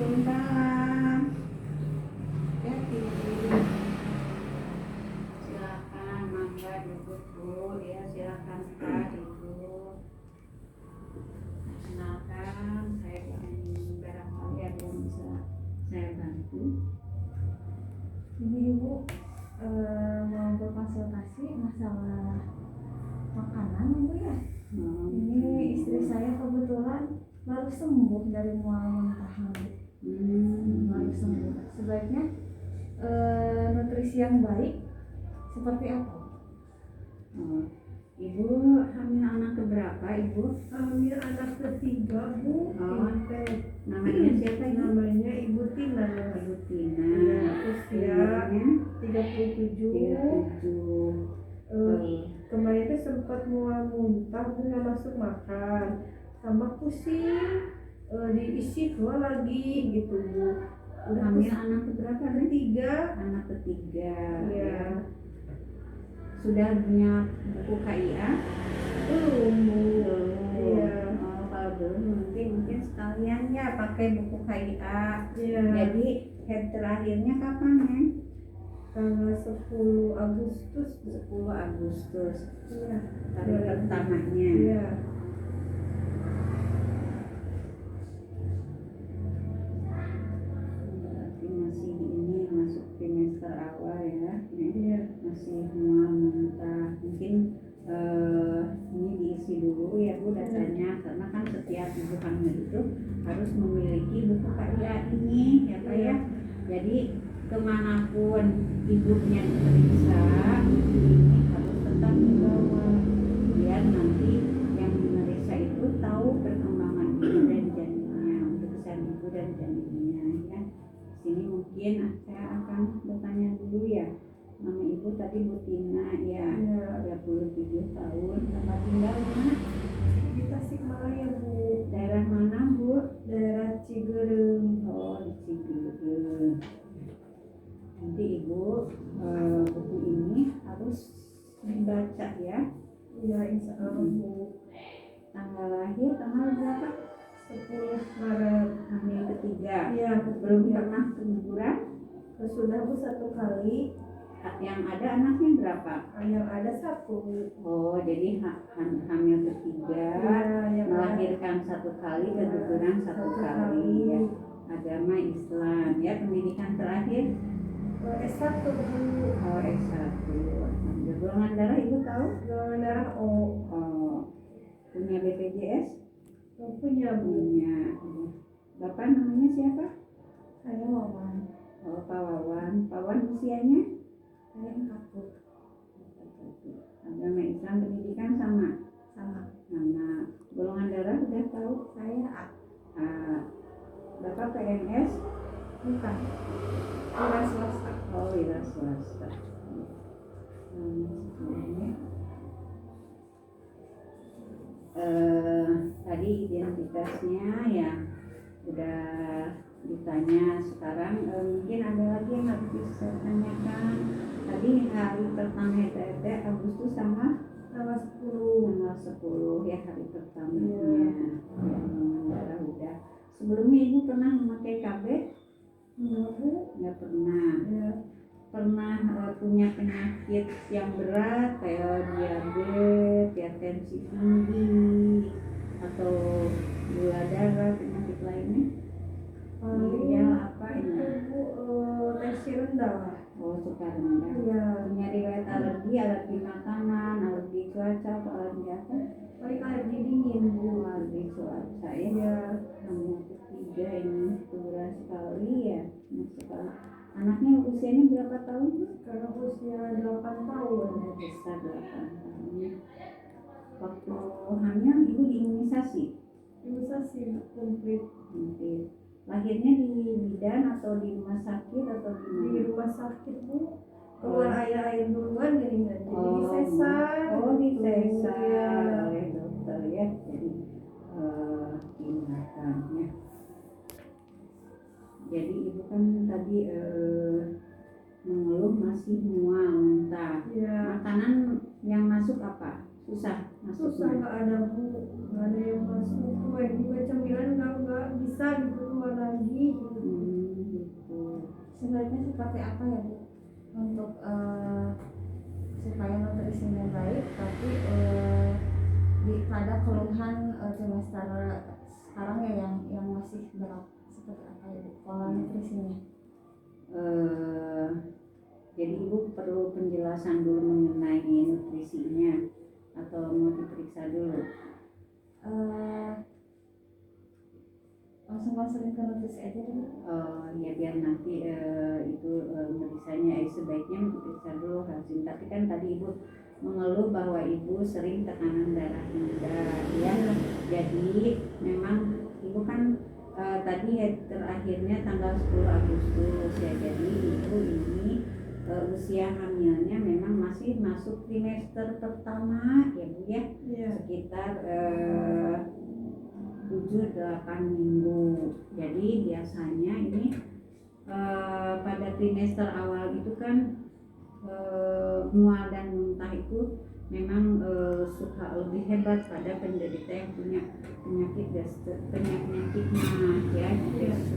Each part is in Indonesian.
Waalaikumsalam. Hati-hati. Silakan mangga duduk Bu, ya silakan Kak duduk. Kenalkan saya ingin barangkali ada yang bisa saya bantu. Ini Ibu mau berkonsultasi masalah makanan Ibu ya. Ini istri saya kebetulan baru sembuh dari mual muntah. Baru sembuh. Sebaiknya nutrisi yang baik seperti apa? Ibu hamil anak keberapa Ibu? Hamil anak ketiga Bu. Namanya siapa Ibu? Namanya Ibu Tina. Ibu Tina. Usia 37. 37. Kemarin itu sempat mual muntah, nggak masuk makan, sama pusing, diisi keluar lagi gitu Bu. Udah Hamil anak keberapa? ketiga. Anak ketiga. Iya. Sudah punya buku KIA? Belum Bu. Iya. Oh, kalau belum mungkin sekalian ya pakai buku KIA. Iya. Jadi head terakhirnya kapan ya? Tanggal 10 Agustus. 10 Agustus. Iya. Hari pertamanya. Iya. Berarti masih ini masuk trimester awal ya. Iya. Masih mual muntah. Mungkin ini diisi dulu ya Bu datanya, karena kan setiap ibu hamil itu harus memiliki buku KIA ini ya Pak ya. Jadi kemanapun ibunya diperiksa ini harus tetap dibawa biar nanti yang memeriksa itu tahu perkembangan ibu dan janinnya, pemeriksaan ibu dan janinnya ya. Sini mungkin saya akan bertanya dulu ya. Nama ibu tadi Bu Tina ya, 37 tahun, tempat tinggal mana? Di Tasikmalaya Bu. Daerah mana Bu? Daerah Cigereng. Oh, di Cibiru. Nanti ibu buku ini harus dibaca ya. Iya, insya Allah Bu. Tanggal lahir tanggal berapa? 10 Maret. Hamil ketiga. Iya, Belum pernah keguguran. Sudah Bu 1 kali. Yang ada anaknya berapa? Yang ada 1. Oh, jadi hamil ketiga, Yang melahirkan 1 kali, keguguran 1 kali ya. Agama Islam ya. Pendidikan terakhir S1 Bu. oh S1. Golongan darah ibu tahu? Golongan darah O. Oh, punya BPJS? Punya Bu. Punya. Bapak namanya siapa? Saya Wawan. Oh, Pak Wawan. Pak Wawan usianya? Saya 40. Agama Islam, pendidikan sama? Sama. Golongan darah udah tahu? Saya A. Bapak PNS? Bukan. Wira swasta. Oh, wira swasta. Tadi identitasnya ya udah ditanya. Sekarang mungkin ada lagi yang harus bisa tanyakan. Tadi hari pertama HTT Agustus sama Tanggal 10. tanggal 10 ya, hari pertamanya. Ya, udah. Sebelumnya ibu pernah memakai KB? Enggak Bu. Nggak pernah. Ya. Pernah punya penyakit yang berat kayak diabetes, ya, tensi tinggi, atau gula darah, penyakit lainnya? Iya, apa ini? Bu, tensi rendah. Oh, suka rendah. Iya. Punya riwayat alergi makanan, alergi cuaca, atau alergi apa? Paling alergi dingin Bu. Alergi cuaca ya. Iya. Hamil ketiga ini berat sekali ya. Sekali. Anaknya usianya berapa tahun? Sekarang usia 8 tahun. Besar 8 tahun ya. Waktu hamil ibu diimunisasi? Imunisasi komplit. Lahirnya di bidan atau di rumah sakit atau di mana? Di rumah sakit Bu. Keluar air duluan jaringan. Jadi Oh, disesar. Oh, disesar Iya. oleh dokter ya. Jadi tindakannya. Jadi ibu kan tadi mengeluh masih mual muntah. Iya. Makanan yang masuk apa? Susah Susah, masuknya. nggak ada Bu. Nggak ada yang masuk. Kue juga cemilan nggak bisa gitu keluar lagi. Gitu. sebaiknya seperti apa ya Bu untuk supaya nutrisinya baik tapi pada keluhan trimester sekarang ya yang masih berat, seperti apa ya Bu pola nutrisinya? Jadi Ibu perlu penjelasan dulu mengenai nutrisinya atau mau diperiksa dulu? Langsung masukin ke nutrisi aja dulu. Ya biar nanti itu memeriksanya sebaiknya diperiksa dulu Hasim. Tapi kan tadi Ibu mengeluh bahwa Ibu sering tekanan darah rendah ya. Jadi memang Ibu kan tadi terakhirnya tanggal 10 Agustus ya. Jadi Ibu ini usia hamilnya memang masih masuk trimester pertama ya Bu ya. Sekitar 7-8 minggu. Jadi biasanya ini pada trimester awal itu kan mual dan muntah itu memang suka lebih hebat pada penderita yang punya penyakit mah ya.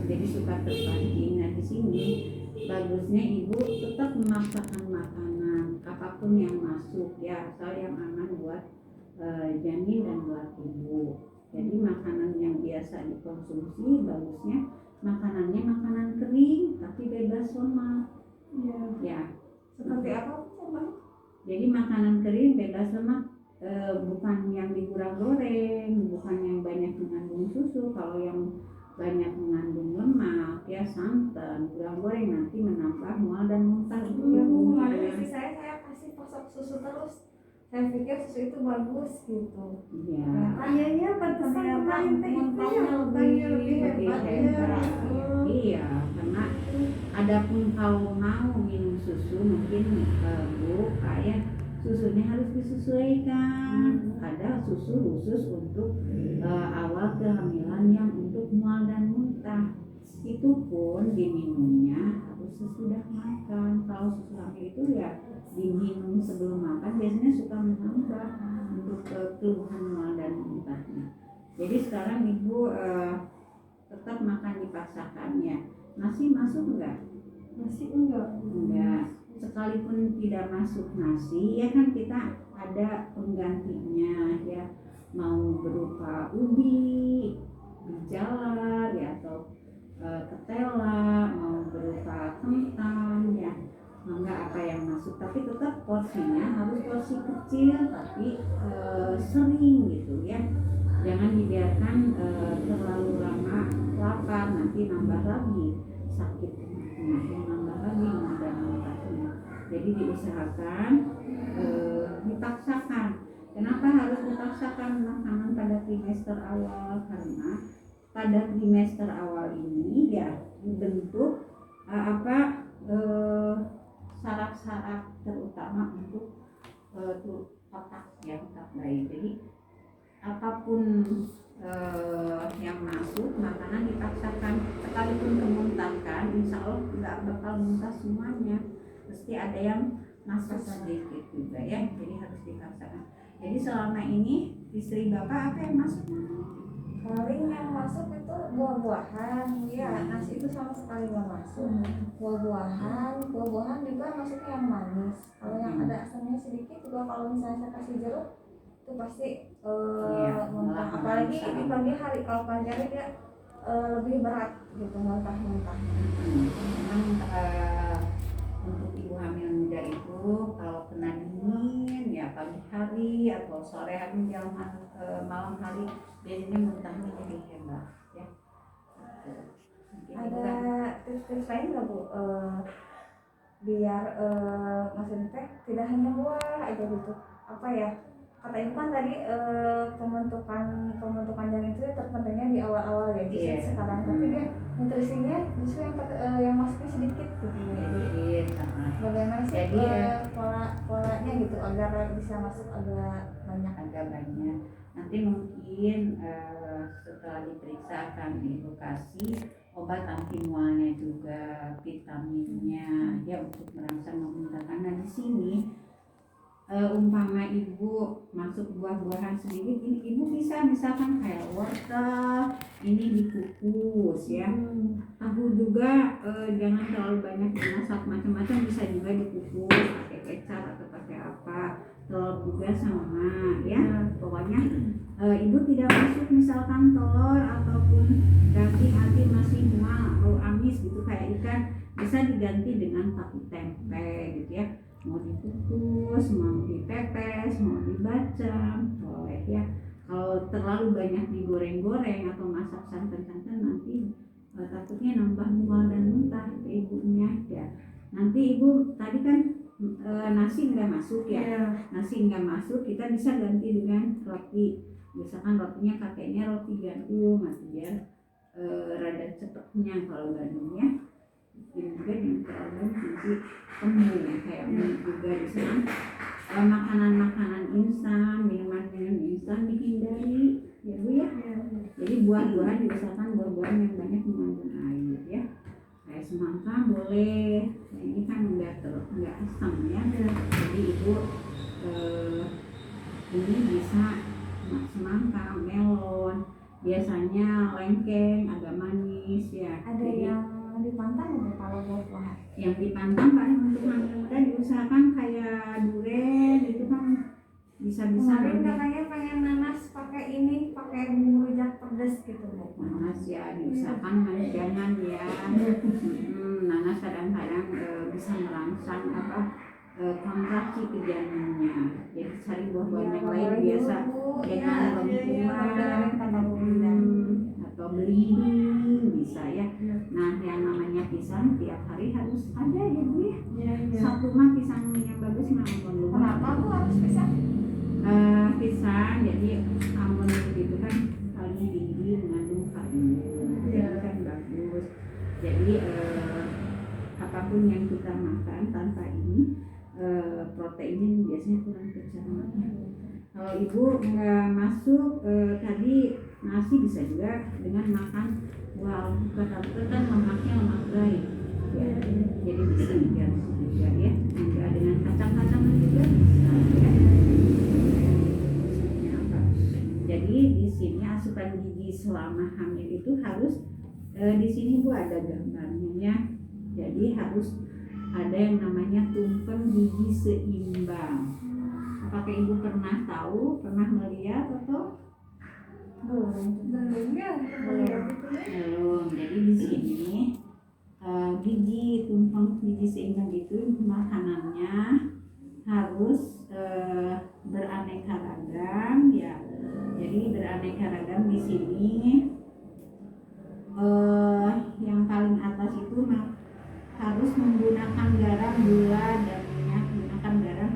Jadi suka terpancing. Nah di sini bagusnya Ibu tetap memaksakan makanan apapun yang masuk ya, asal yang aman buat janin dan buat Ibu. Jadi makanan yang biasa dikonsumsi bagusnya makanannya makanan kering tapi bebas lemak. Ya. Seperti apa Bu? Jadi makanan kering bebas lemak, bukan yang digoreng, bukan yang banyak mengandung susu. Kalau yang banyak mengandung lemak ya santan, goreng nanti menambah mual dan muntah itu ya Bu. Saya kasih pasok susu terus. Saya pikir susu itu bagus gitu. Iya. Kayaknya pantesan kemarin teh lebih hebat ya. Iya, karena adapun kalau mau minum susu mungkin Bu kayak susunya harus disesuaikan. Ada susu khusus untuk awal kehamilan yang untuk mual dan muntah. Itu pun diminumnya harus sesudah makan. Kalau susu hamil itu ya diminum sebelum makan biasanya suka menambah untuk keluhan mual dan muntahnya. Jadi sekarang Ibu tetap makan dipaksakan ya. Nasi masuk enggak? Masih enggak. Sekalipun tidak masuk nasi ya kan kita ada penggantinya ya, mau berupa ubi, bijalar ya atau ketela, mau berupa kentang ya. Enggak apa yang masuk, tapi tetap porsinya harus porsi kecil tapi sering gitu ya. Jangan dibiarkan terlalu lama lapar, nanti nambah lagi sakit perutnya, nambah lagi dan muntahnya. Jadi diusahakan dipaksakan. Kenapa harus dipaksakan makanan pada trimester awal? Karena pada trimester awal ini ya dibentuk saraf-saraf terutama untuk otak ya, otak bayi. Jadi apapun yang masuk makanan dipaksakan, sekalipun kemuntahkan insya Allah nggak bakal muntah semuanya, mesti ada yang masuk sedikit juga ya, jadi harus dipaksakan. Jadi selama ini istri Bapak apa yang masuk? Paling yang masuk itu buah-buahan ya, nasi itu sama sekali nggak masuk. Buah-buahan juga masuknya yang manis. Kalau yang ada asamnya sedikit juga, kalau misalnya saya kasih jeruk itu pasti muntah. Apalagi di pagi hari, kalau pagi hari dia lebih berat gitu muntah-muntah. Memang untuk ibu hamil muda itu kalau kena dingin ya pagi hari atau sore hari malam hari biasanya muntahnya lebih hebat ya. Ada tips-tips lain nggak Bu? Biar maksudnya teh tidak hanya buah aja gitu. Apa ya? Kata Ibu kan tadi pembentukan janin itu terpentingnya di awal-awal ya. Yeah. Sekarang tapi dia nutrisinya justru yang masuknya sedikit gitu. Bagaimana sih polanya gitu agar bisa masuk agak banyak? Nanti mungkin setelah diperiksa akan Ibu kasih obat anti mualnya juga, vitaminnya ya untuk merangsang memuntahkan. Nah di sini umpama Ibu masuk buah-buahan sedikit, ini Ibu bisa misalkan kayak wortel ini dikukus ya. Tahu juga jangan terlalu banyak dimasak, macam-macam bisa juga dikukus pakai kecap atau pakai apa. Telur juga sama ya. Pokoknya ibu tidak masuk misalkan telur ataupun daging hati masih mual atau amis gitu kayak ikan, bisa diganti dengan tahu tempe gitu ya. Mau dikukus, mau dipepes, mau dibacem, boleh ya. Kalau terlalu banyak digoreng-goreng atau masak santan-santan nanti takutnya nambah mual dan muntah ke ibunya ya. Nanti ibu tadi kan nasi nggak masuk ya. Nasi nggak masuk, kita bisa ganti dengan roti. Misalkan rotinya kakeknya roti gandum, biar rada cepetnya kalau gandumnya. Bikin juga dengan terlalu gizi tembung kayak mie juga di sana. Makanan-makanan instan, minuman-minuman instan dihindari ya Bu ya. Jadi buah-buahan diusahakan buah-buahan yang banyak mengandung air ya. Kayak semangka boleh, ini kan enggak asam ya. Jadi ibu ini bisa semangka, melon, biasanya lengkeng agak manis ya. Ada jadi, yang dipantang nggak kalau buah-buahan? yang dipantang paling untuk hamil muda diusahakan kayak durian itu kan bisa-bisa Kemarin katanya pengen nanas pakai bumbu rujak pedas gitu Bu. nanas ya diusahakan jangan ya. Nanas kadang-kadang bisa merangsang kontraksi ke janinnya. Jadi cari buah-buahan yang lain biasa dengan lengkuas atau belimbing bisa ya. Nah yang namanya pisang tiap hari harus ada ya Bu ya. Satu mah pisang yang bagus mah Ambon. Kenapa Bu harus pisang? Pisang jadi Ambon itu kan paling tinggi mengandung karbon, jadi kan bagus. Jadi apapun yang kita makan tanpa ini proteinnya biasanya kurang tercerna. Kalau ibu nggak masuk tadi nasi bisa juga dengan makan buah alpukat kan lemaknya lemak baik ya. Jadi bisa diganti juga ya. Enggak dengan kacang-kacangan juga bisa ya. Jadi di sini asupan gizi selama hamil itu harus di sini Bu ada gambarnya. Jadi harus ada yang namanya tumpeng gizi seimbang. Apakah ibu pernah tahu, pernah melihat atau Belum ya. belum? Jadi di sini gizi tumpeng gizi seimbang itu makanannya harus beraneka ragam ya. Jadi beraneka ragam di sini yang paling atas itu harus menggunakan garam, gula dan minyak. Gunakan garam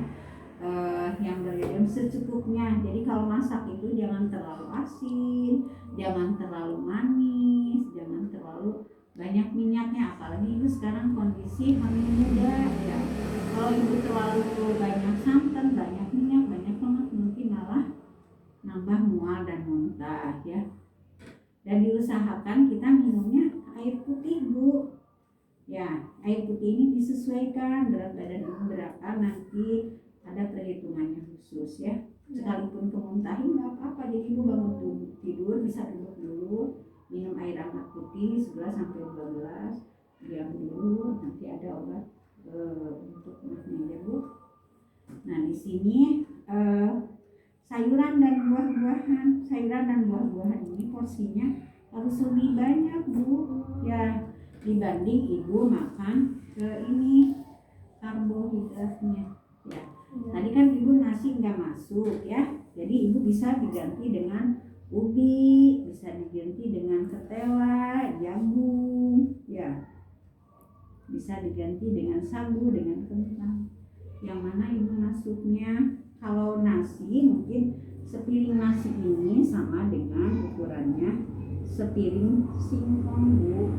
yang berlebihan secukupnya. Jadi kalau masak itu jangan terlalu asin, jangan terlalu manis, jangan terlalu banyak minyaknya. Apalagi itu sekarang kondisi hamil muda ya. Kalau ibu terlalu banyak santan, banyak minyak, banyak lemak nanti malah nambah mual dan muntah ya. Dan diusahakan kita minumnya air putih Bu. Ya, air putih ini disesuaikan berat badan ibu berapa, nanti ada perhitungannya khusus ya. Sekalipun kemuntahin nggak apa-apa. Jadi ibu bangun tidur bisa duduk dulu, minum air hangat putih 11 sampai 12, diam dulu, nanti ada obat untuk mahnya ya Bu. Nah di sini sayuran dan buah-buahan ini porsinya harus lebih banyak Bu ya, dibanding ibu makan ini karbohidratnya ya. Tadi kan ibu nasi nggak masuk ya, jadi ibu bisa diganti dengan ubi, bisa diganti dengan ketela, jagung ya, bisa diganti dengan sagu, dengan kentang. Yang mana ibu masuknya? Kalau nasi mungkin sepiring nasi ini sama dengan ukurannya sepiring singkong Bu.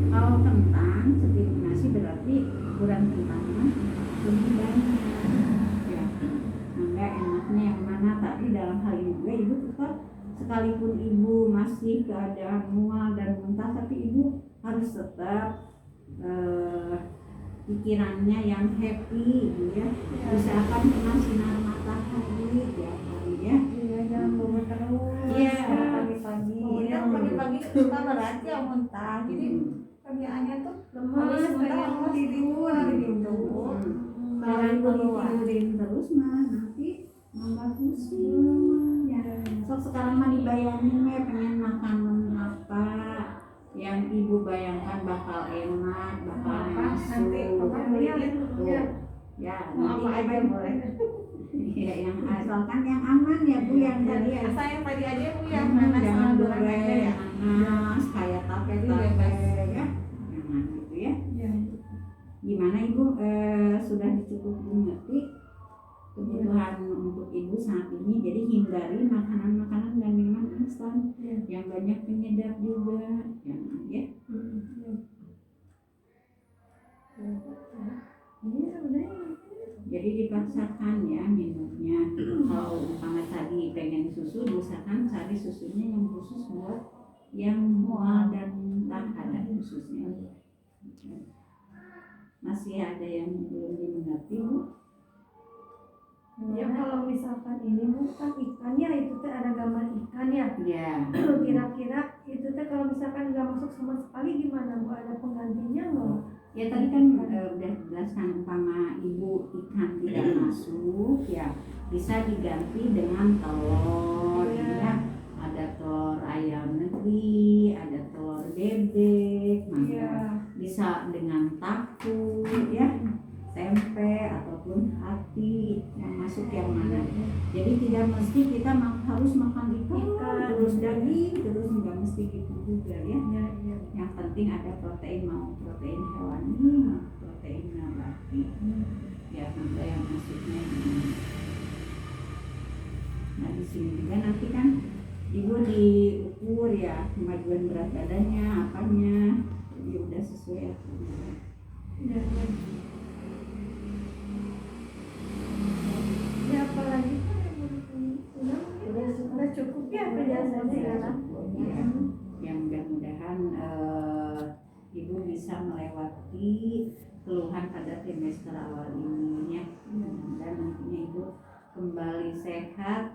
Kalau kentang sepiring nasi berarti ukuran kentangnya lebih banyak ya. Nah enaknya yang mana? Tapi dalam hal ini juga ibu tetap, sekalipun ibu masih keadaan mual dan muntah, tapi ibu harus tetap pikirannya yang happy ya. Usahakan kena sinar matahari tiap hari ya. Iya, jangan bangun terus. Iya. Pagi-pagi. Iya. suka berat ya muntah. Jadi kerjaannya tuh lemas kayak mau tidur gitu. Kalau ibu ditidurin terus mah nanti nambah pusing. Ya. So sekarang mah dibayangin ya pengen makan apa yang ibu bayangkan bakal enak, bakal masuk. Tuh. Ya, mau nanti apa aja boleh. Iya, yang asalkan yang aman ya Bu, yang tadi ya. Asal yang tadi aja Bu yang Jangan nanas sama goreng aja goreng, ya. nanas, kayak tape-tape ya. Jangan gitu ya. Gimana Ibu, sudah cukup mengerti kebutuhan untuk Ibu saat ini. Jadi hindari makanan-makanan dan minuman instan yang banyak penyedap juga. Jangan ya. Jadi dipaksakan ya minumnya. Kalau umpama tadi pengen susu, usahakan cari susunya yang khusus buat yang mual dan muntah, ada khususnya. Masih ada yang belum dimengerti Bu? Ya kalau misalkan ini bukan ikan ya, itu teh ada gambar ikan ya. Ya. Kira-kira itu teh kalau misalkan nggak masuk sama sekali gimana Bu? Ada penggantinya nggak? Ya tadi kan udah jelaskan umpama Ibu ikan tidak masuk ya bisa diganti dengan telur ya. Ada telur ayam negeri, ada telur bebek, bisa dengan tahu ya, tempe ataupun hati yang masuk yang mana. Jadi tidak mesti kita harus makan ikan terus daging terus, nggak mesti gitu juga ya. Yang penting ada protein, mau protein hewani mau protein nabati ya, maka yang masuknya ini. Nah di sini juga nanti kan Ibu diukur ya kemajuan berat badannya apanya, jadi udah sesuai aturan. Ya apalagi udah cukup ya penjelasannya sekarang. Ya, yang mudah-mudahan Ibu bisa melewati keluhan pada trimester awal ini ya, dan nantinya Ibu kembali sehat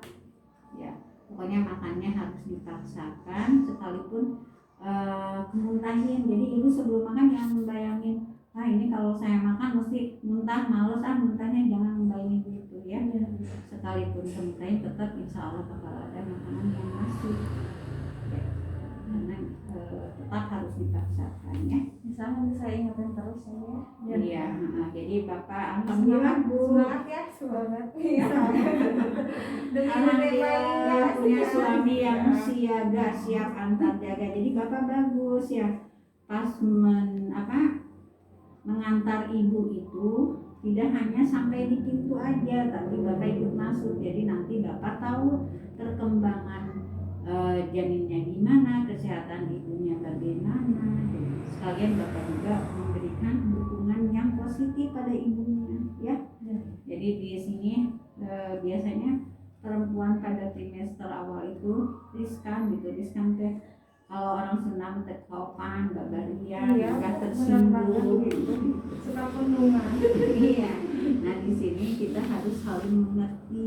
ya. Pokoknya makannya harus dipaksakan, sekalipun kemuntahin. Jadi Ibu sebelum makan jangan membayangin, ini kalau saya makan mesti muntah, males muntahnya, jangan membayangin gitu ya. Sekalipun kemuntahin tetap insya Allah bakal ada makanan yang masuk ya. Karena tetap harus dipaksakan ya. Misalnya bisa ingetin terus ya. Iya, jadi Bapak alhamdulillah Bu. Semangat ya, semangat. Alhamdulillah punya suami yang siaga, siap antar jaga. Jadi Bapak bagus ya. Pas mengantar Ibu itu tidak hanya sampai di pintu aja, tapi Bapak ikut masuk. Jadi nanti Bapak tahu perkembangan janinnya gimana, kesehatan ibunya bagaimana. Sekalian Bapak juga memberikan dukungan yang positif pada ibunya ya. Jadi di sini biasanya perempuan pada trimester awal itu riskan teh. Kalau orang senang teh kaupan, babarian, agak tersinggung gitu. Suka penungan. Iya. Nah di sini kita harus saling mengerti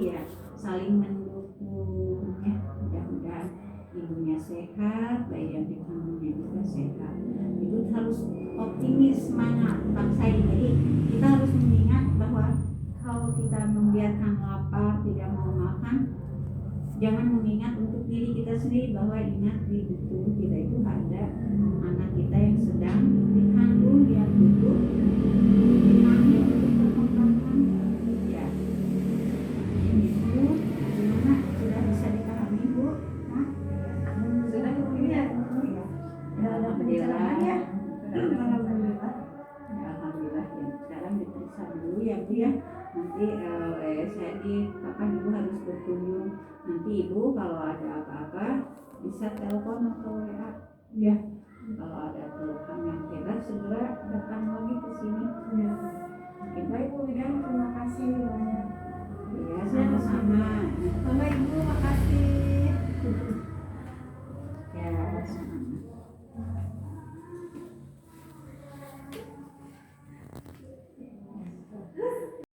ya, saling mendukung ya. Mudah-mudahan ibunya sehat, bayi yang dikandungnya juga sehat. Ibu harus optimis, semangat, paksain. Jadi kita harus mengingat bahwa kalau kita membiarkan lapar, tidak mau makan, jangan mengingat untuk diri kita sendiri, bahwa ingat di tubuh kita itu ada anak kita yang sedang dikandung, yang butuh dipanggil untuk perkembangan ya. Ini Bu, gimana, sudah bisa dipahami Bu? Sudah cukup ya. Ada pencerahan ya. Alhamdulillah. Ya, alhamdulillah ya. Sekarang diperiksa dulu ya Bu ya. Nanti saya di kapan Ibu harus berkunjung. Nanti Ibu kalau ada apa-apa bisa telepon atau WA ya. Kalau ada keluhan yang hebat segera datang lagi ke sini. Baik Bu Widan, terima kasih banyak.